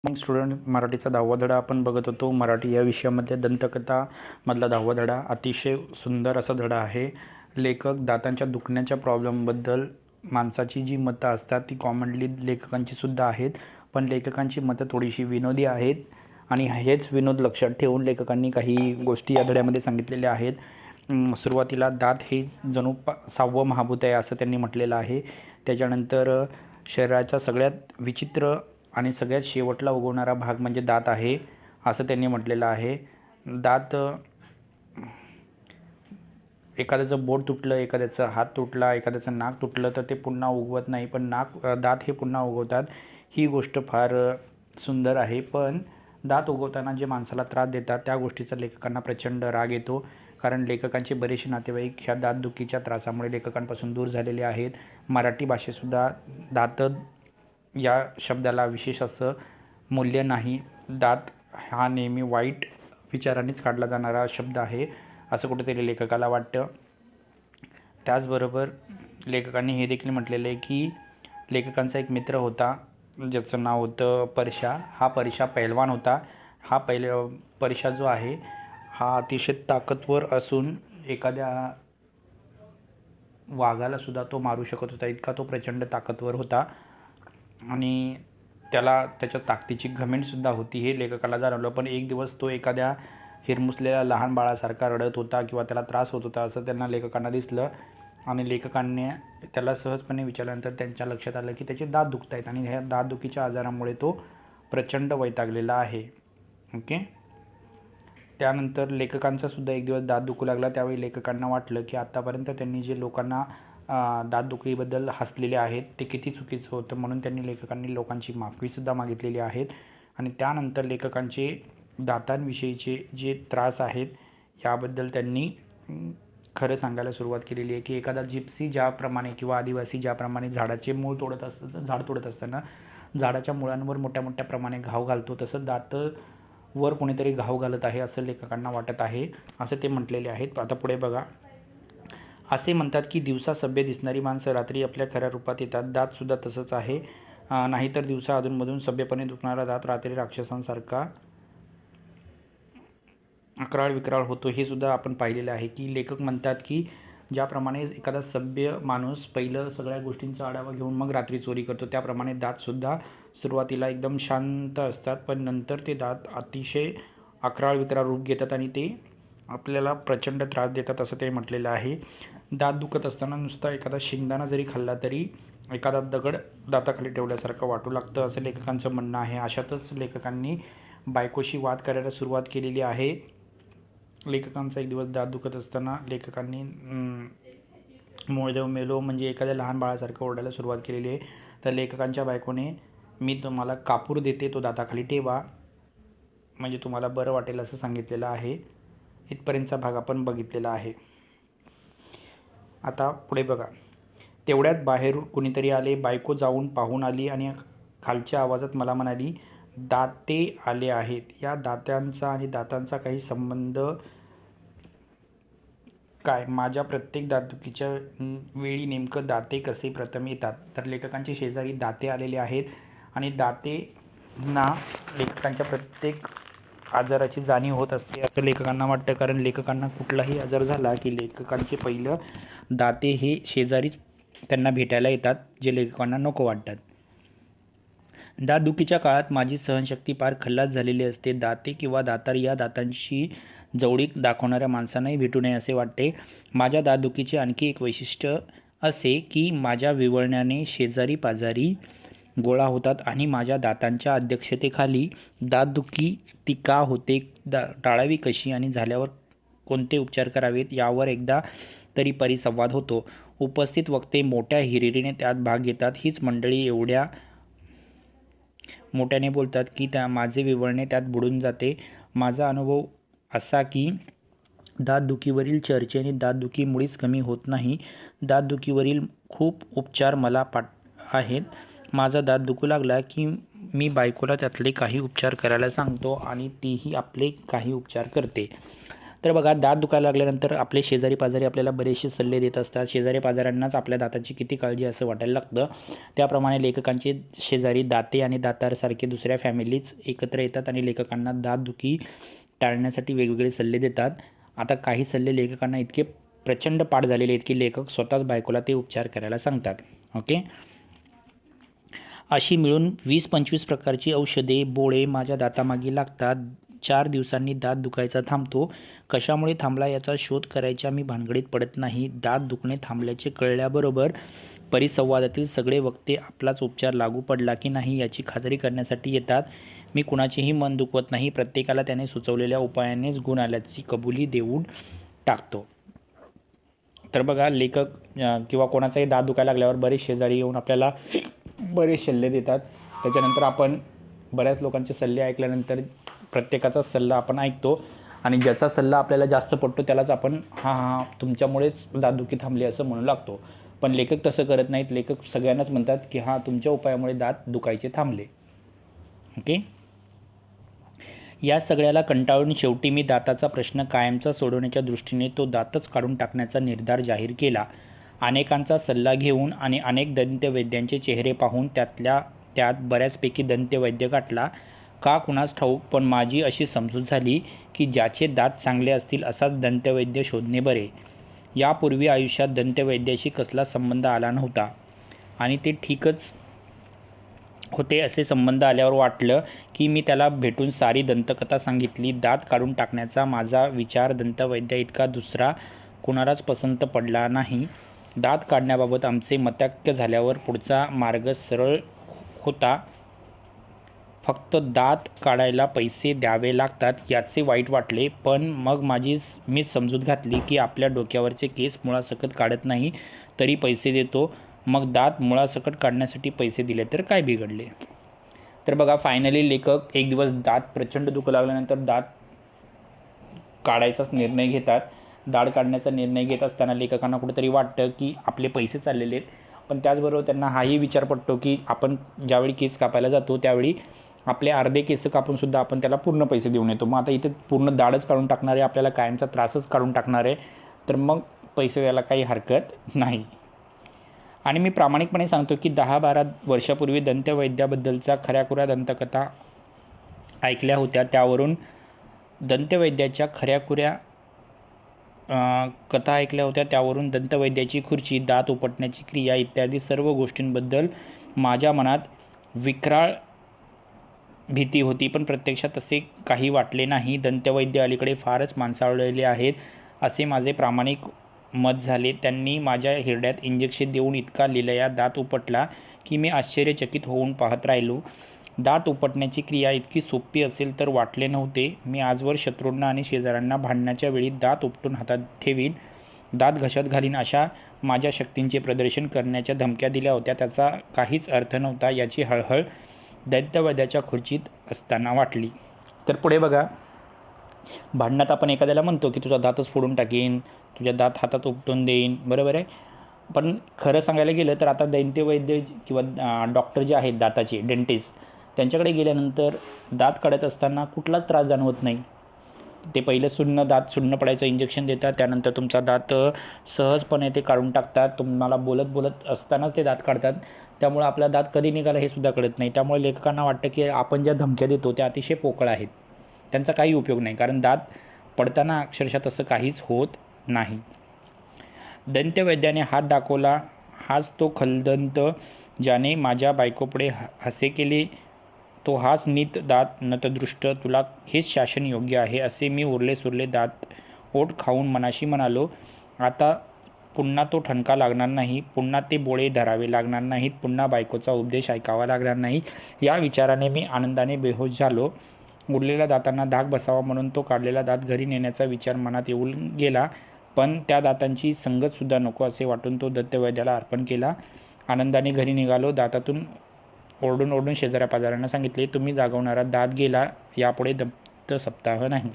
मग स्टुडंट मराठीचा 10वा धडा आपण बघत होतो. मराठी या विषयामध्ये दंतकथा मधला 10वा धडा अतिशय सुंदर असा धडा आहे. लेखक दातांच्या दुखण्याच्या प्रॉब्लेमबद्दल माणसाची जी मतं असतात ती कॉमनली लेखकांची सुद्धा आहेत, पण लेखकांची मतं थोडीशी विनोदी आहेत आणि हेच विनोद लक्षात ठेवून लेखकांनी काही गोष्टी या धड्यामध्ये सांगितलेल्या आहेत. सुरुवातीला दात हे जणू 6वं महाभूत आहे असं त्यांनी म्हटलेलं आहे. त्याच्यानंतर शरीराचा सगळ्यात विचित्र आणि सगळ्यात शेवटला उगवणारा भाग म्हणजे दात आहे असं त्यांनी म्हटलेलं आहे. दात एखाद्याचं बोट तुटलं, एखाद्याचा हात तुटला, एखाद्याचं नाक तुटलं तर ते पुन्हा उगवत नाही, पण दात हे पुन्हा उगवतात. ही गोष्ट फार सुंदर आहे. पण दात उगवताना जे माणसाला त्रास देतात त्या गोष्टीचा लेखकांना प्रचंड राग येतो, कारण लेखकांचे बरेचसे नातेवाईक ह्या दातदुखीच्या त्रासामुळे लेखकांपासून दूर झालेले आहेत. मराठी भाषेतसुद्धा दात या शब्दाला विशेष असं मूल्य नाही. दात हा नेहमी वाईट विचारानेच काढला जाणारा शब्द आहे असं कुठेतरी लेखकाला वाटतं. त्याचबरोबर लेखकांनी हे देखील म्हटलेलं आहे की लेखकांचा एक मित्र होता ज्याचं नाव होतं परशा. हा परशा पैलवान होता. परशा जो आहे हा अतिशय ताकदवर असून एखाद्या वाघालासुद्धा तो मारू शकत होता, इतका तो प्रचंड ताकदवर होता आणि त्याला त्याच्या ताकदीची घमेंडसुद्धा होती हे लेखकाला जाणवलं. पण एक दिवस तो एखाद्या हिरमुसलेल्या लहान बाळासारखा रडत होता किंवा त्याला त्रास होत होता असं त्यांना लेखकांना दिसलं आणि लेखकांनी त्याला सहजपणे विचारल्यानंतर त्यांच्या लक्षात आलं की त्याचे दात दुखत आहेत आणि ह्या दातदुखीच्या आजारामुळे तो प्रचंड वैतागलेला आहे. ओके. त्यानंतर लेखकांचासुद्धा एक दिवस दात दुखू लागला. त्यावेळी लेखकांना वाटलं की आत्तापर्यंत त्यांनी जे लोकांना दातदुखीबद्दल हसलेले आहेत ते किती चुकीचं होतं, म्हणून लेखकांनी लोकांची माफीसुद्धा मागितलेली आहेत. आणि त्यानंतर लेखकांचे दातांविषयीचे जे त्रास आहेत याबद्दल त्यांनी खरं सांगायला सुरुवात केलेली आहे की एखादा जिप्सी ज्याप्रमाणे किंवा आदिवासी ज्याप्रमाणे झाडाचे मूळ तोडत असतं, झाड तोडत असताना झाडाच्या मुळांवर मोठ्या मोठ्या प्रमाणे घाव घालतो, तसं दातावर कोणीतरी घाव घालत आहे असं लेखकांना वाटत आहे असं ते म्हटलेले आहेत. आता पुढे बघा. असे म्हणतात की दिवसा सभ्य दिसणारी माणसं रात्री आपल्या खऱ्या रूपात येतात. दातसुद्धा तसंच आहे. नाहीतर दिवसा अधूनमधून सभ्यपणे दुखणारा दात रात्री राक्षसांसारखा अक्राळ विक्राळ होतो. हे सुद्धा आपण पाहिलेलं आहे की लेखक म्हणतात की ज्याप्रमाणे एखादा सभ्य माणूस पहिलं सगळ्या गोष्टींचा आढावा घेऊन मग रात्री चोरी करतो, त्याप्रमाणे दातसुद्धा सुरुवातीला एकदम शांत असतात, पण नंतर ते दात अतिशय अक्राळ विक्राळ रूप घेतात आणि ते आपल्याला प्रचंड त्रास देतात असं ते म्हटलेलं आहे. दात दुखत असताना नुसता एखादा शेंगदाणा जरी खाल्ला तरी एखादा दगड दाताखाली ठेवल्यासारखं वाटू लागतं असं लेखकांचं म्हणणं आहे. अशातच लेखकांनी बायकोशी वाद करायला सुरुवात केलेली आहे. लेखकांचा एक दिवस दात दुखत असताना लेखकांनी मोळदेव मेलो म्हणजे एखाद्या लहान बाळासारखं ओरडायला सुरुवात केलेली आहे. तर लेखकांच्या बायकोने मी तुम्हाला कापूर देते, तो दाताखाली ठेवा म्हणजे तुम्हाला बरं वाटेल असं सांगितलेलं आहे. इथपर्यंतचा भाग आपण बघितलेला आहे. आता पुढे बघा. तेवढ्यात बाहेर कुणीतरी आले. बायको जाऊन पाहून आली आणि खालच्या आवाजात मला म्हणाली, दाते आले आहेत. या दात्यांचा आणि दातांचा काही संबंध काय? माझ्या प्रत्येक दातदुखीच्या वेळी नेमकं दाते कसे प्रथम येतात? तर लेखकांचे शेजारी दाते आलेले आहेत आणि दातेंना लेखकांच्या प्रत्येक आजाराची जाणीव होत असते असं लेखकांना वाटतं, कारण लेखकांना कुठलाही आजार झाला की लेखकांचे पहिलं दाते हे शेजारीच त्यांना भेटायला येतात, जे लेखकांना नको वाटतात. दातदुखीच्या काळात माझी सहनशक्ती फार खल्लास झालेली असते. दाते किंवा दातार या दातांशी जवळीक दाखवणाऱ्या माणसांनाही भेटू नये असे वाटते. माझ्या दातदुखीचे आणखी एक वैशिष्ट्य असे की माझ्या विवळण्याने शेजारी पाजारी गोळा होतात आणि माझ्या दातांच्या अध्यक्षतेखाली दातदुखी ती का होते, टाळावी कशी आणि झाल्यावर कोणते उपचार करावेत यावर एकदा तरी परिसंवाद होतो. उपस्थित वक्ते मोठ्या हिरिरीने त्यात भाग घेतात. हीच मंडळी एवढ्या मोठ्याने बोलतात की माझे विवळणे त्यात बुडून जाते. माझा अनुभव असा की दातदुखीवरील चर्चेने दातदुखी मुळीच कमी होत नाही. दातदुखीवरील खूप उपचार मला आहेत. माझा दात दुखू लागला की मी बायकोला त्यातले काही उपचार करायला सांगतो आणि तीही आपले काही उपचार करते. तर बघा, दात दुखायला लागल्यानंतर आपले शेजारी पाजारी आपल्याला बरेचसे सल्ले देत असतात. शेजारी पाजाऱ्यांनाच आपल्या दाताची किती काळजी असं वाटायला लागतं. त्याप्रमाणे लेखकांचे शेजारी दाते आणि दातारसारखे दुसऱ्या फॅमिलीज एकत्र येतात आणि लेखकांना दातदुखी टाळण्यासाठी वेगवेगळे सल्ले देतात. आता काही सल्ले लेखकांना इतके प्रचंड पाठ झालेले आहेत की लेखक स्वतःच बायकोला ते उपचार करायला सांगतात. ओके. अशी मिळून 20-25 प्रकारची औषधे, बोळे माझ्या दातामागे लागतात. 4 दिवसांनी दात दुखायचा थांबतो. कशामुळे थांबला याचा शोध करायच्या मी भानगडीत पडत नाही. दात दुखणे थांबल्याचे कळल्याबरोबर परिसंवादातील सगळे वक्ते आपलाच उपचार लागू पडला की नाही याची खात्री करण्यासाठी येतात. मी कुणाचेही मन दुखवत नाही. प्रत्येकाला त्याने सुचवलेल्या उपायानेच गुण आल्याची कबुली देऊन टाकतो. तर बघा, लेखक किंवा कोणाचाही दात दुखायला लागल्यावर बरेच शेजारी येऊन आपल्याला बरेच सल्ले देतात. त्याच्यानंतर आपण बऱ्याच लोकांचे सल्ले ऐकल्यानंतर प्रत्येकाचा सल्ला आपण ऐकतो आणि ज्याचा सल्ला आपल्याला जास्त पडतो त्यालाच आपण हां तुमच्यामुळेच दातदुखी थांबली असं म्हणू लागतो. पण लेखक तसं करत नाहीत. लेखक सगळ्यांनाच म्हणतात की हां, तुमच्या उपायामुळे दात दुखायचे थांबले. ओके. या सगळ्याला कंटाळून शेवटी मी दाताचा प्रश्न कायमचा सोडवण्याच्या दृष्टीने तो दातच काढून टाकण्याचा निर्धार जाहीर केला. अनेकांचा सल्ला घेऊन आणि अनेक दंतवैद्यांचे चेहरे पाहून त्यात बऱ्याचपैकी दंतवैद्य गाठला. का कुणास ठाऊक, पण माझी अशी समजूत झाली की ज्याचे दात चांगले असतील असाच दंतवैद्य शोधणे बरे. यापूर्वी आयुष्यात दंतवैद्याशी कसला संबंध आला नव्हता आणि ते ठीकच होते. असे संबंध आल्यावर वाटलं की मी त्याला भेटून सारी दंतकथा सांगितली. दात काढून टाकण्याचा माझा विचार दंतवैद्या इतका दुसरा कुणालाच पसंत पडला नाही. दात काढण्याबाबत आमचे मतैक्य झाल्यावर पुढचा मार्ग सरळ होता. फक्त दात काढायला पैसे द्यावे लागतात याचे वाईट वाटले. पण मग मीच समजूत घातली की आपल्या डोक्यावरचे केस मुळासकट काढत नाही तरी पैसे देतो. मग दात मुळासकट काढण्यासाठी पैसे दिले तर काय बिघडले. तर बघा, फायनली लेखक एक दिवस दात प्रचंड दुखू लागल्यानंतर दात काढायचाच निर्णय घेतात. दाढ काढण्याचा निर्णय घेत असताना लेखकांना कुठेतरी वाटतं की आपले पैसे चाललेले आहेत. पण त्याचबरोबर त्यांना हाही विचार पडतो की आपण ज्यावेळी केस कापायला जातो त्यावेळी आपले अर्धे केस कापूनसुद्धा आपण त्याला पूर्ण पैसे देऊन येतो. मग आता इथे पूर्ण दाढच काढून टाकणार आहे, आपल्याला कायमचा त्रासच काढून टाकणार आहे, तर मग पैसे द्यायला काही हरकत नाही. आणि मी प्रामाणिकपणे सांगतो की 10-12 वर्षापूर्वी दंतवैद्याबद्दलच्या खऱ्याखुऱ्या दंतकथा ऐकल्या होत्या. त्यावरून दंतवैद्याच्या खऱ्याखुऱ्या कथा ऐकल्या होत्या. त्यावरून दंतवैद्याची खुर्ची, दात उपटण्याची क्रिया इत्यादी सर्व गोष्टींबद्दल माझ्या मनात विक्राळ भीती होती. पण प्रत्यक्षात तसे काही वाटले नाही. दंतवैद्य अलीकडे फारच माणसाळलेले आहेत असे माझे प्रामाणिक मत झाले. त्यांनी माझ्या हिरड्यात इंजेक्शन देऊन इतका लीलया दात उपटला की मी आश्चर्यचकित होऊन पाहत राहिलो. दात उपटण्याची क्रिया इतकी सोपी असेल तर वाटले नव्हते. मी आजवर शत्रूंना आणि शेजाऱ्यांना भांडण्याच्या वेळी दात उपटून हातात ठेवीन, दात घशात घालीन अशा माझ्या शक्तींचे प्रदर्शन करण्याच्या धमक्या दिल्या होत्या. त्याचा काहीच अर्थ नव्हता याची हळहळ दंतवैद्याच्या खुर्चीत असताना वाटली. तर पुढे बघा, भांडणात आपण एखाद्याला म्हणतो की तुझा दातच फोडून टाकीन, तुझ्या दात हातात उपटून देईन, बरोबर आहे. पण खरं सांगायला गेलं तर आता दंतवैद्य किंवा डॉक्टर जे आहेत दाताचे, डेंटिस्ट, त्यांच्याकडे गेल्यानंतर दात काढत असताना कुठलाच त्रास जाणवत नाही. ते पहिलं दात सुन्न पडायचं इंजेक्शन देतात, त्यानंतर तुमचा दात सहजपणे ते काढून टाकतात. तुम्हाला बोलत असतानाच ते दात काढतात. त्यामुळे आपला दात कधी निघाला हे सुद्धा कळत नाही. त्यामुळे लेखकांना वाटतं की आपण ज्या धमक्या देतो त्या अतिशय पोकळ आहेत, त्यांचा काही उपयोग नाही, कारण दात पडताना अक्षरशः तसं काहीच होत नाही. दंतवैद्याने हात दाखवला. हाच तो खलदंत ज्याने माझ्या बायकोपुढे हसे केले. तो हाच नीत दात नतदृष्ट, तुला हेच शासन योग्य आहे असे मी उरले सुरले दात ओठ खाऊन मनाशी म्हणालो. आता पुन्हा तो ठणका लागणार नाही, पुन्हा ते बोळे धरावे लागणार नाहीत, पुन्हा बायकोचा उपदेश ऐकावा लागणार नाही. या विचाराने मी आनंदाने बेहोश झालो. उरलेल्या दातांना धाक बसावा म्हणून तो काढलेला दात घरी नेण्याचा विचार मनात येऊन गेला. पण त्या दातांची संगतसुद्धा नको असे वाटून तो दंतवैद्याला अर्पण केला. आनंदाने घरी निघालो. दातातून ओरडून शेजाऱ्या पाजाऱ्यांना सांगितले, तुम्ही जागवणारा दात गेला, यापुढे दंत सप्ताह नाही.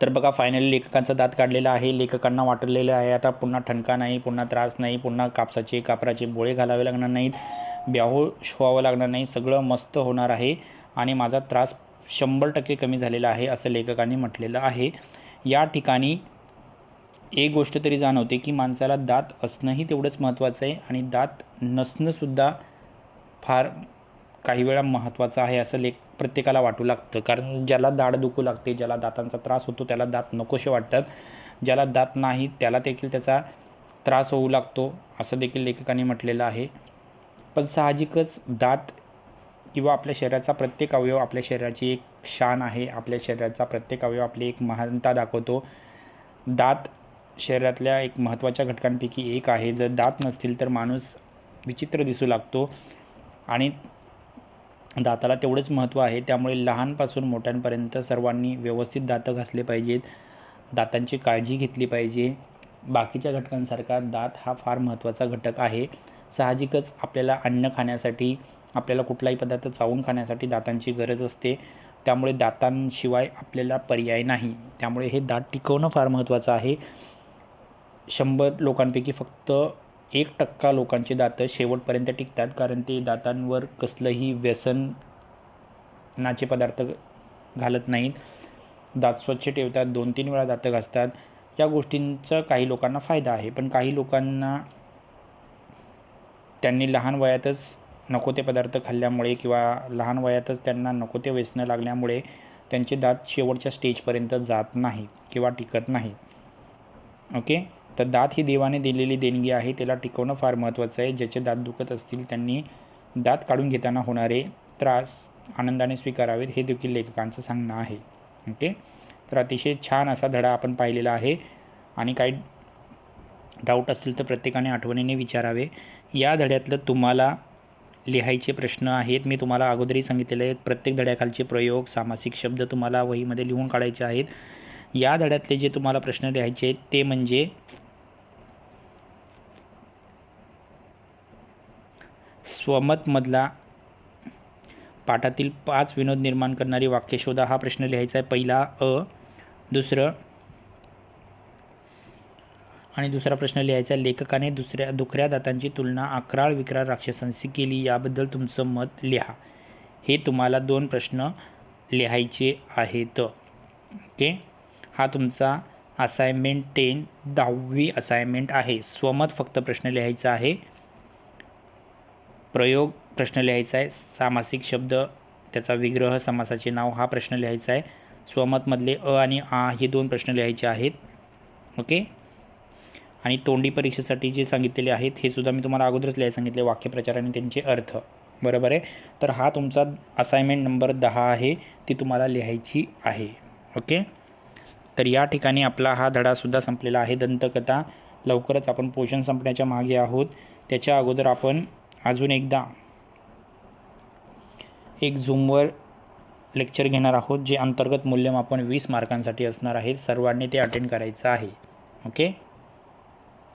तर बघा, फायनली लेखकांचा दात काढलेला आहे. लेखकांना वाटलेलं आहे आता पुन्हा ठणका नाही, पुन्हा त्रास नाही, पुन्हा कापराचे बोळे घालावे लागणार नाहीत, बेहोश व्हावं लागणार नाही, सगळं मस्त होणार आहे आणि माझा त्रास 100% कमी झालेला आहे असं लेखकांनी म्हटलेलं आहे. या ठिकाणी एक गोष्ट तरी जाणवते की माणसाला दात असणंही तेवढंच महत्त्वाचं आहे आणि दात नसणंसुद्धा फार काही वेळा महत्त्वाचं आहे असं प्रत्येकाला वाटू लागतं. कारण ज्याला दाढ दुखू लागते, ज्याला दातांचा त्रास होतो त्याला दात नकोसे वाटतात, ज्याला दात नाही त्याला देखील त्याचा त्रास होऊ लागतो असं देखील लेखकांनी म्हटलेलं आहे. पण साहजिकच दात किंवा आपल्या शरीराचा प्रत्येक अवयव आपल्या शरीराची एक शान आहे. आपल्या शरीराचा प्रत्येक अवयव आपली एक महानता दाखवतो. दात शरीरातल्या एक महत्त्वाच्या घटकांपैकी एक आहे. जर दात नसतील तर माणूस विचित्र दिसू लागतो आणि दाताला तेवढंच महत्त्व आहे. त्यामुळे लहानपासून मोठ्यांपर्यंत सर्वांनी व्यवस्थित दातं घासले पाहिजेत, दातांची काळजी घेतली पाहिजे. बाकीच्या घटकांसारखा दात हा फार महत्त्वाचा घटक आहे. साहजिकच आपल्याला अन्न खाण्यासाठी, आपल्याला कुठलाही पदार्थ चावून खाण्यासाठी दातांची गरज असते. त्यामुळे दातांशिवाय आपल्याला पर्याय नाही. त्यामुळे हे दात टिकवणं फार महत्त्वाचं आहे. 100 लोकांपैकी फक्त 1% लोकांची दातं शेवटपर्यंत टिकतात, कारण ते दातांवर कसलंही व्यसनाचे पदार्थ घालत नाहीत, दात स्वच्छ ठेवतात, 2-3 वेळा दातं घासतात. या गोष्टींचा काही लोकांना फायदा आहे. पण काही लोकांना त्यांनी लहान वयातच नको ते पदार्थ खाल्ल्यामुळे किंवा लहान वयातच त्यांना नको ते व्यसनं लागल्यामुळे त्यांचे दात शेवटच्या स्टेजपर्यंत जात नाहीत किंवा टिकत नाहीत. ओके, तर दात ही देवाने दिलेली देणगी आहे, त्याला टिकवणं फार महत्त्वाचं आहे. ज्याचे दात दुखत असतील त्यांनी दात काढून घेताना होणारे त्रास आनंदाने स्वीकारावेत, हे देखील लेखकांचं सांगणं आहे. ओके, तर अतिशय छान असा धडा आपण पाहिलेला आहे आणि काही डाऊट असतील तर प्रत्येकाने आठवणीने विचारावे. या धड्यातलं तुम्हाला लिहायचे प्रश्न आहेत, मी तुम्हाला अगोदरही सांगितलेले आहेत. प्रत्येक धड्याखालचे प्रयोग, सामासिक शब्द तुम्हाला वहीमध्ये लिहून काढायचे आहेत. या धड्यातले जे तुम्हाला प्रश्न लिहायचे आहेत ते म्हणजे स्वमतमधला पाठातील 5 विनोद निर्माण करणारी वाक्य शोधा, हा प्रश्न लिहायचा आहे. पहिला दुसरा प्रश्न लिहायचा आहे, लेखकाने दुखऱ्या दातांची तुलना अक्राळ विक्राळ राक्षसांशी केली, याबद्दल तुमचं मत लिहा. हे तुम्हाला 2 प्रश्न लिहायचे आहेत. ओके, हा तुमचा असाइनमेंट 10 10वी असाइनमेंट आहे. स्वमत फक्त प्रश्न लिहायचा आहे, प्रयोग प्रश्न लिहायचा आहे, सामासिक शब्द त्याचा विग्रह, समासाचे नाव हा प्रश्न लिहायचा आहे. स्वमतमधले आणि हे 2 प्रश्न लिहायचे आहेत. ओके, आणि तोंडी परीक्षेसाठी जे सांगितलेले आहेत हे सुद्धा मी तुम्हाला अगोदरच लिहायला सांगितले, वाक्यप्रचार आणि त्यांचे अर्थ. बरोबर आहे, तर हा तुमचा असाइनमेंट नंबर 10 आहे, ती तुम्हाला लिहायची आहे. ओके, तर या ठिकाणी आपला हा धडासुद्धा संपलेला आहे. दंतकथा लवकरच आपण पोषण संपण्याच्या मागे आहोत. त्याच्या अगोदर आपण अजून एकदा एक झूमवर लेक्चर घेणार आहोत, जे अंतर्गत मूल्यमापन 20 मार्कांसाठी असणार आहे. सर्वांनी ते अटेंड करायचं आहे. ओके.